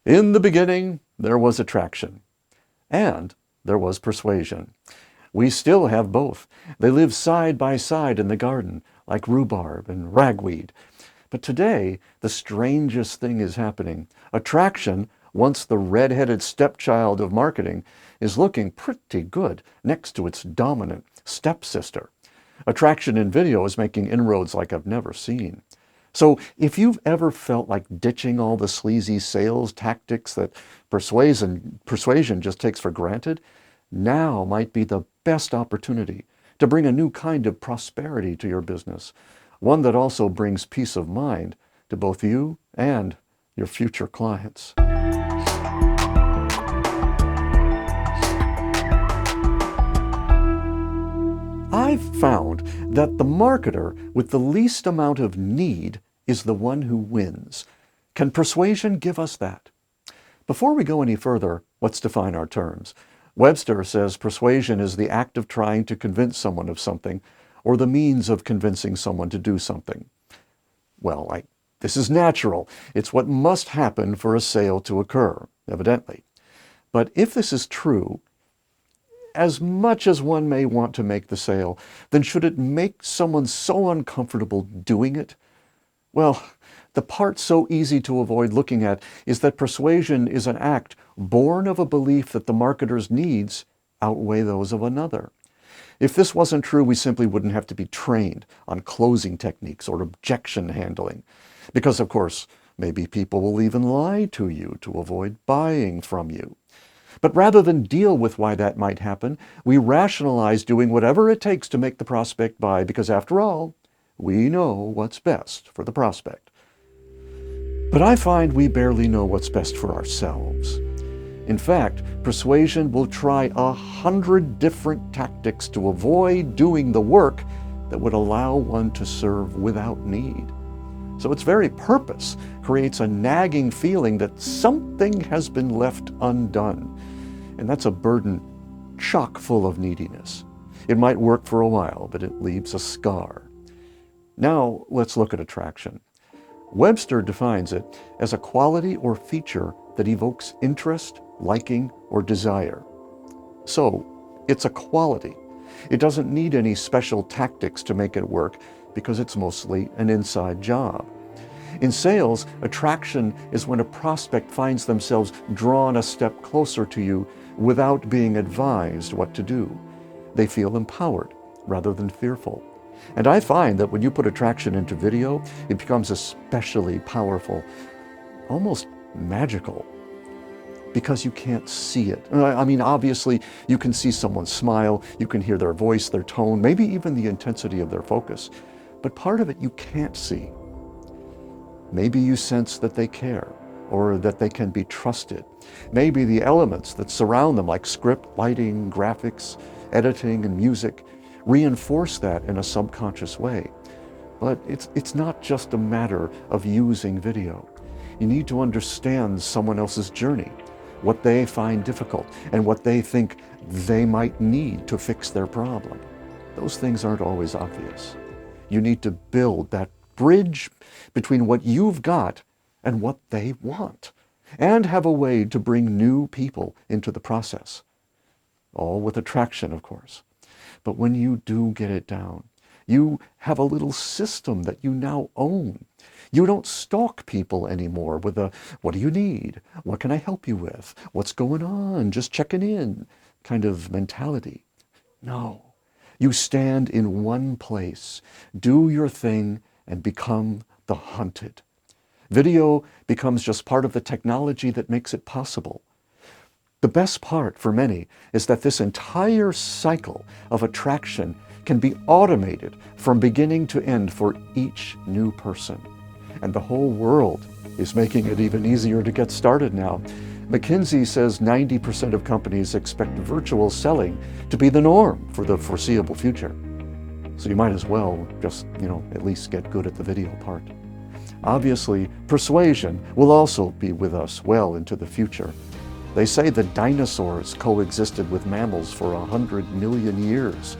In the beginning, there was attraction, and there was persuasion. We still have both. They live side by side in the garden, like rhubarb and ragweed. But today, the strangest thing is happening. Attraction, once the red-headed stepchild of marketing, is looking pretty good next to its dominant stepsister. Attraction in video is making inroads like I've never seen. So if you've ever felt like ditching all the sleazy sales tactics that persuasion just takes for granted, now might be the best opportunity to bring a new kind of prosperity to your business, one that also brings peace of mind to both you and your future clients. I've found that the marketer with the least amount of need is the one who wins. Can persuasion give us that? Before we go any further, let's define our terms. Webster says persuasion is the act of trying to convince someone of something, or the means of convincing someone to do something. Well, this is natural. It's what must happen for a sale to occur, evidently. But if this is true, as much as one may want to make the sale, then should it make someone so uncomfortable doing it? Well, the part so easy to avoid looking at is that persuasion is an act born of a belief that the marketer's needs outweigh those of another. If this wasn't true, we simply wouldn't have to be trained on closing techniques or objection handling. Because, of course, maybe people will even lie to you to avoid buying from you. But rather than deal with why that might happen, we rationalize doing whatever it takes to make the prospect buy, because after all, we know what's best for the prospect. But I find we barely know what's best for ourselves. In fact, persuasion will try 100 different tactics to avoid doing the work that would allow one to serve without need. So its very purpose creates a nagging feeling that something has been left undone. And that's a burden chock full of neediness. It might work for a while, but it leaves a scar. Now let's look at attraction. Webster defines it as a quality or feature that evokes interest, liking, or desire. So it's a quality. It doesn't need any special tactics to make it work because it's mostly an inside job. In sales, attraction is when a prospect finds themselves drawn a step closer to you without being advised what to do. They feel empowered rather than fearful. And I find that when you put attraction into video, it becomes especially powerful, almost magical, because you can't see it. I mean, obviously, you can see someone smile, you can hear their voice, their tone, maybe even the intensity of their focus. But part of it you can't see. Maybe you sense that they care, or that they can be trusted. Maybe the elements that surround them, like script, lighting, graphics, editing, and music, reinforce that in a subconscious way. But it's not just a matter of using video. You need to understand someone else's journey, what they find difficult, and what they think they might need to fix their problem. Those things aren't always obvious. You need to build that bridge between what you've got and what they want, and have a way to bring new people into the process. All with attraction, of course. But when you do get it down, you have a little system that you now own. You don't stalk people anymore with a, what do you need? What can I help you with? What's going on? Just checking in kind of mentality. No. You stand in one place, do your thing, and become the hunted. Video becomes just part of the technology that makes it possible. The best part for many is that this entire cycle of attraction can be automated from beginning to end for each new person. And the whole world is making it even easier to get started now. McKinsey says 90% of companies expect virtual selling to be the norm for the foreseeable future. So you might as well just, at least get good at the video part. Obviously, persuasion will also be with us well into the future. They say the dinosaurs coexisted with mammals for 100 million years.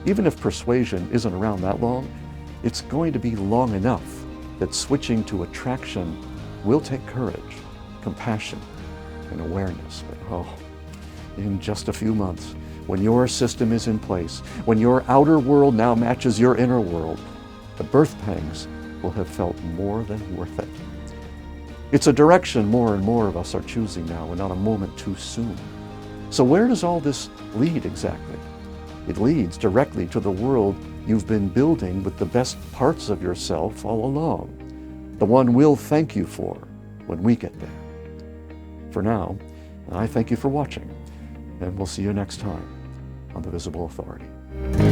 Even if persuasion isn't around that long, it's going to be long enough that switching to attraction will take courage. compassion, and awareness. But in just a few months, when your system is in place, when your outer world now matches your inner world, the birth pangs will have felt more than worth it. It's a direction more and more of us are choosing now, and not a moment too soon. So where does all this lead exactly? It leads directly to the world you've been building with the best parts of yourself all along, the one we'll thank you for when we get there. For now, I thank you for watching, and we'll see you next time on The Visible Authority.